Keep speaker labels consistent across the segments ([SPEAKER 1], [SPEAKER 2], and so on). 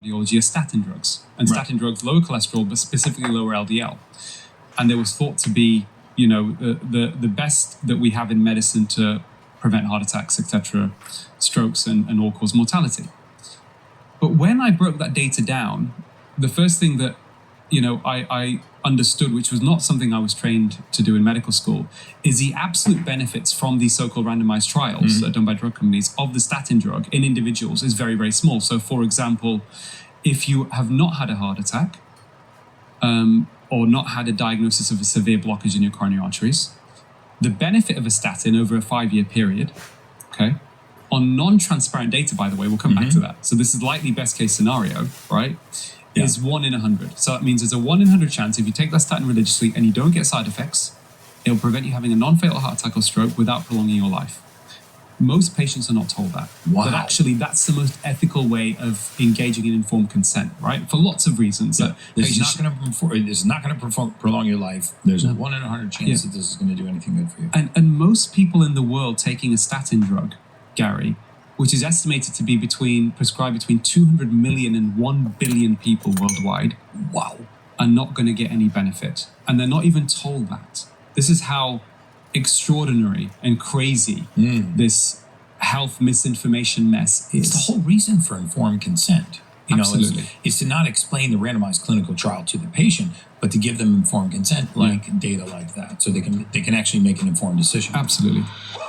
[SPEAKER 1] cardiology are statin drugs. And statin drugs lower cholesterol, but specifically lower LDL. And there was thought to be, the best that we have in medicine to prevent heart attacks, etc., strokes, and all-cause mortality. But when I broke that data down, the first thing that, I understood, which was not something I was trained to do in medical school, is the absolute benefits from these so-called randomized trials done by drug companies of the statin drug in individuals is very, very small. So, for example, if you have not had a heart attack or not had a diagnosis of a severe blockage in your coronary arteries, the benefit of a statin over a 5-year period, on non-transparent data, by the way, we'll come back to that. So this is likely best case scenario, right? Is 1 in 100. So that means there's a 1 in 100 chance if you take that statin religiously and you don't get side effects, it'll prevent you having a non-fatal heart attack or stroke without prolonging your life. Most patients are not told that.
[SPEAKER 2] Wow.
[SPEAKER 1] But actually, that's the most ethical way of engaging in informed consent, right? For lots of reasons.
[SPEAKER 2] This is not going to prolong your life. There's a 1 in 100 chance that this is going to do anything good for you.
[SPEAKER 1] And most people in the world taking a statin drug, Gary, which is estimated to be prescribed between 200 million and 1 billion people worldwide, are not going to get any benefit. And they're not even told that. This is how extraordinary and crazy this health misinformation mess is.
[SPEAKER 2] It's the whole reason for informed consent.
[SPEAKER 1] Absolutely.
[SPEAKER 2] Is to not explain the randomized clinical trial to the patient, but to give them informed consent, like data like that, so they can actually make an informed decision.
[SPEAKER 1] Absolutely.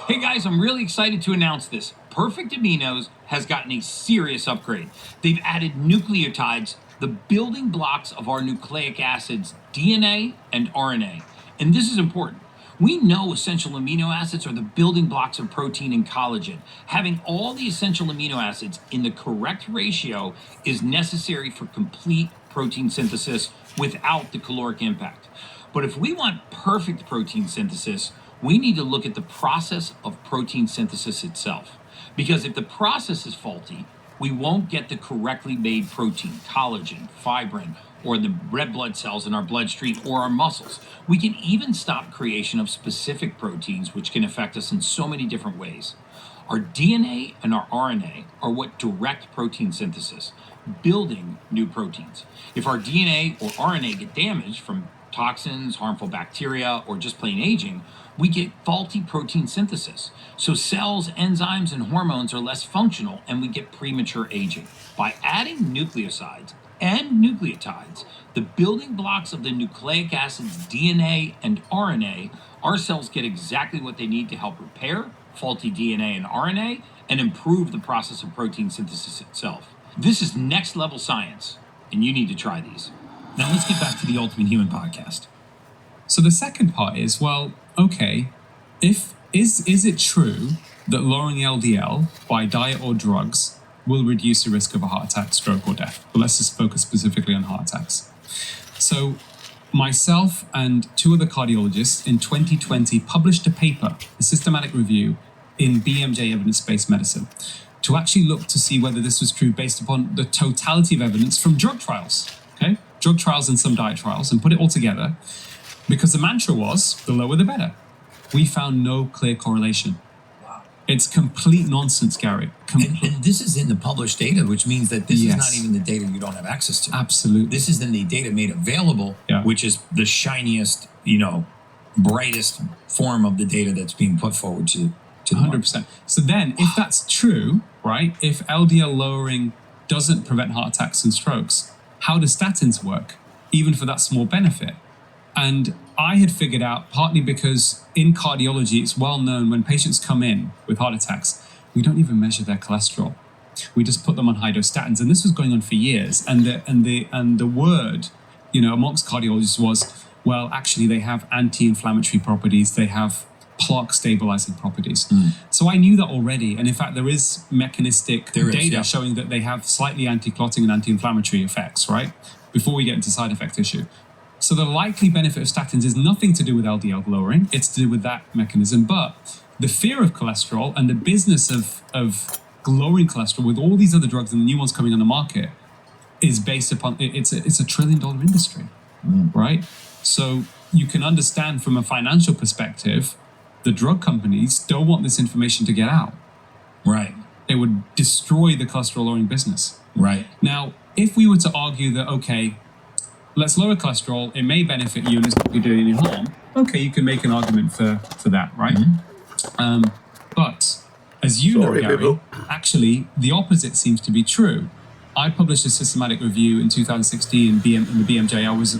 [SPEAKER 3] Hey guys, I'm really excited to announce this. Perfect Aminos has gotten a serious upgrade. They've added nucleotides, the building blocks of our nucleic acids, DNA and RNA. And this is important. We know essential amino acids are the building blocks of protein and collagen. Having all the essential amino acids in the correct ratio is necessary for complete protein synthesis without the caloric impact. But if we want perfect protein synthesis, we need to look at the process of protein synthesis itself. Because if the process is faulty, we won't get the correctly made protein, collagen, fibrin, or the red blood cells in our bloodstream or our muscles. We can even stop creation of specific proteins, which can affect us in so many different ways. Our DNA and our RNA are what direct protein synthesis, building new proteins. If our DNA or RNA get damaged from toxins, harmful bacteria, or just plain aging, we get faulty protein synthesis. So cells, enzymes, and hormones are less functional, and we get premature aging. By adding nucleosides and nucleotides, the building blocks of the nucleic acids DNA and RNA, our cells get exactly what they need to help repair faulty DNA and RNA and improve the process of protein synthesis itself. This is next level science, and you need to try these. Now let's get back to the Ultimate Human podcast.
[SPEAKER 1] So the second part is, is it true that lowering LDL by diet or drugs will reduce the risk of a heart attack, stroke, or death? But let's just focus specifically on heart attacks. So myself and 2 other cardiologists in 2020 published a paper, a systematic review in BMJ Evidence-Based Medicine, to actually look to see whether this was true based upon the totality of evidence from drug trials, drug trials and some diet trials, and put it all together, because the mantra was, the lower the better. We found no clear correlation. It's complete nonsense, Gary.
[SPEAKER 2] And this is in the published data, which means that this is not even the data you don't have access to.
[SPEAKER 1] Absolutely.
[SPEAKER 2] This is in the data made available, which is the shiniest, brightest form of the data that's being put forward to
[SPEAKER 1] 100%. So then, if that's true, right, if LDL lowering doesn't prevent heart attacks and strokes, how do statins work, even for that small benefit? And I had figured out, partly because in cardiology, it's well known when patients come in with heart attacks, we don't even measure their cholesterol. We just put them on high-dose statins. And this was going on for years. And the word, amongst cardiologists was, well, actually, they have anti-inflammatory properties. They have plaque stabilizing properties. So I knew that already. And in fact, there is mechanistic data showing that they have slightly anti-clotting and anti-inflammatory effects, right? Before we get into side effect issue. So the likely benefit of statins is nothing to do with LDL lowering. It's to do with that mechanism. But the fear of cholesterol and the business of lowering cholesterol with all these other drugs and the new ones coming on the market is based upon, it's a $1 trillion industry, right? So you can understand from a financial perspective, the drug companies don't want this information to get out.
[SPEAKER 2] Right.
[SPEAKER 1] It would destroy the cholesterol lowering business.
[SPEAKER 2] Right.
[SPEAKER 1] Now, if we were to argue that, okay, let's lower cholesterol, it may benefit you and it's not going to do any harm, okay, you can make an argument for that, right? But as you know, Gary, actually, the opposite seems to be true. I published a systematic review in 2016 in the BMJ. I was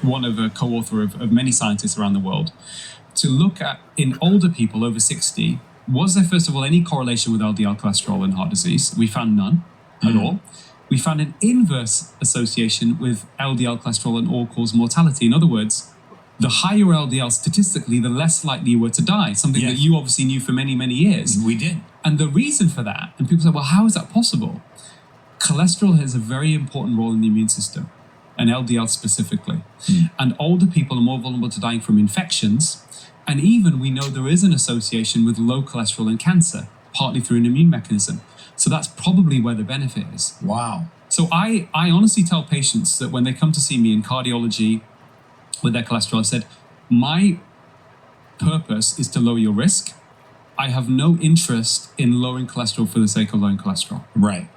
[SPEAKER 1] one of a co-author of many scientists around the world to look at, in older people over 60, was there, first of all, any correlation with LDL cholesterol and heart disease? We found none at all. We found an inverse association with LDL cholesterol and all-cause mortality. In other words, the higher LDL statistically, the less likely you were to die, something that you obviously knew for many, many years.
[SPEAKER 2] We did.
[SPEAKER 1] And the reason for that, and people say, well, how is that possible? Cholesterol has a very important role in the immune system, and LDL specifically. And older people are more vulnerable to dying from infections. And even we know there is an association with low cholesterol and cancer, partly through an immune mechanism. So that's probably where the benefit is.
[SPEAKER 2] Wow.
[SPEAKER 1] So I honestly tell patients that when they come to see me in cardiology with their cholesterol, I said, my purpose is to lower your risk. I have no interest in lowering cholesterol for the sake of lowering cholesterol.
[SPEAKER 2] Right.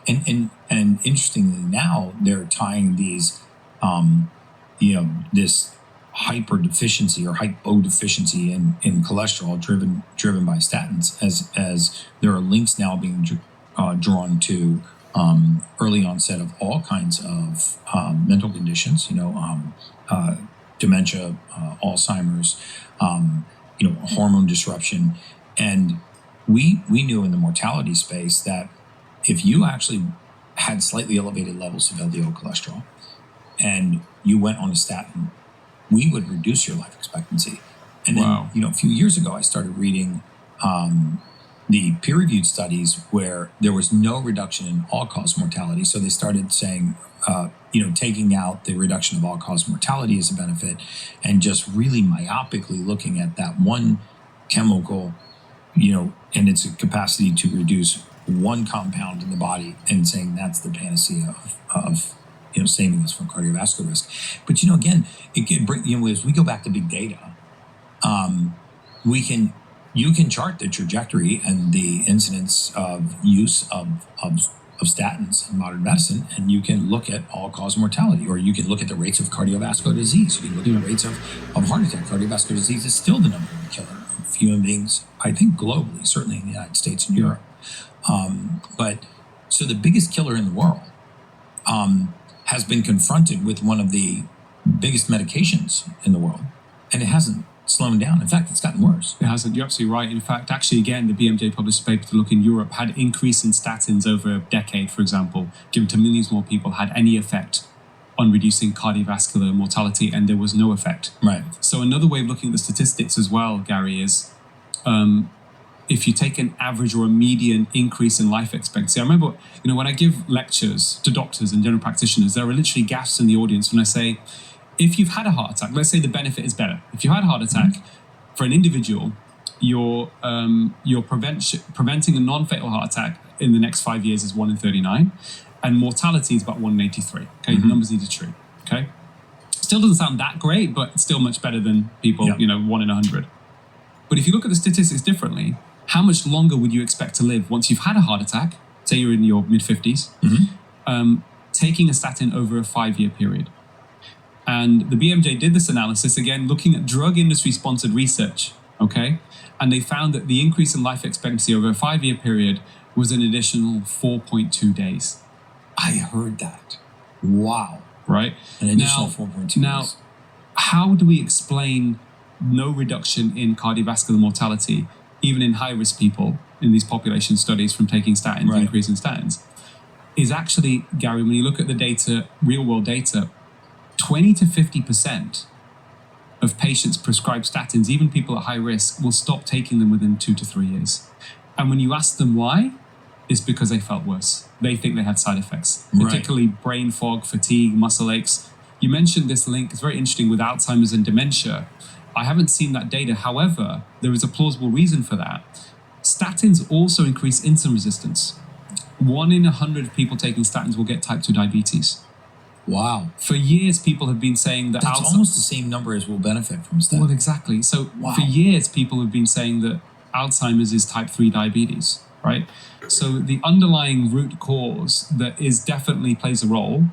[SPEAKER 2] And interestingly, now they're tying these, this hyper deficiency or hypodeficiency in cholesterol driven by statins, as there are links now being drawn to early onset of all kinds of mental conditions, dementia, Alzheimer's, hormone disruption. And we knew in the mortality space that if you actually had slightly elevated levels of LDL cholesterol and you went on a statin, we would reduce your life expectancy. And then, a few years ago, I started reading the peer-reviewed studies where there was no reduction in all-cause mortality. So they started saying, taking out the reduction of all-cause mortality as a benefit and just really myopically looking at that one chemical, and its capacity to reduce one compound in the body and saying that's the panacea of saving us from cardiovascular risk. But again, it can bring, as we go back to big data, you can chart the trajectory and the incidence of use of statins in modern medicine, and you can look at all-cause mortality, or you can look at the rates of cardiovascular disease. You can look at the rates of heart attack. Cardiovascular disease is still the number one killer of human beings, I think globally, certainly in the United States and Europe. But so the biggest killer in the world has been confronted with one of the biggest medications in the world, and it hasn't slowed down. In fact, it's gotten worse.
[SPEAKER 1] It hasn't. You're absolutely right. In fact, actually, again, the BMJ published a paper to look in Europe had increase in statins over a decade, for example, given to millions more people, had any effect on reducing cardiovascular mortality, and there was no effect.
[SPEAKER 2] Right.
[SPEAKER 1] So another way of looking at the statistics as well, Gary, is if you take an average or a median increase in life expectancy. I remember, when I give lectures to doctors and general practitioners, there are literally gasps in the audience when I say, if you've had a heart attack, let's say the benefit is better. If you had a heart attack, for an individual, you're preventing a non-fatal heart attack in the next 5 years is 1 in 39, and mortality is about 1 in 83. Okay, the numbers need to be true. Okay, still doesn't sound that great, but it's still much better than people, 1 in 100. But if you look at the statistics differently, how much longer would you expect to live once you've had a heart attack? Say you're in your mid-50s, taking a statin over a 5-year period. And the BMJ did this analysis, again, looking at drug industry-sponsored research, okay? And they found that the increase in life expectancy over a 5-year period was an additional 4.2 days.
[SPEAKER 2] I heard that. Wow.
[SPEAKER 1] Right?
[SPEAKER 2] An additional 4.2 days.
[SPEAKER 1] Now, how do we explain no reduction in cardiovascular mortality, even in high-risk people in these population studies from taking statins, increase in statins? Is actually, Gary, when you look at the data, real-world data, 20 to 50% of patients prescribed statins, even people at high risk, will stop taking them within 2 to 3 years. And when you ask them why, it's because they felt worse. They think they had side effects, particularly brain fog, fatigue, muscle aches. You mentioned this link. It's very interesting with Alzheimer's and dementia. I haven't seen that data. However, there is a plausible reason for that. Statins also increase insulin resistance. 1 in 100 people taking statins will get type 2 diabetes.
[SPEAKER 2] Wow.
[SPEAKER 1] For years, people have been saying that...
[SPEAKER 2] That's almost the same number as will benefit from statins.
[SPEAKER 1] Well, exactly. So for years, people have been saying that Alzheimer's is type 3 diabetes. right? So the underlying root cause that is definitely plays a role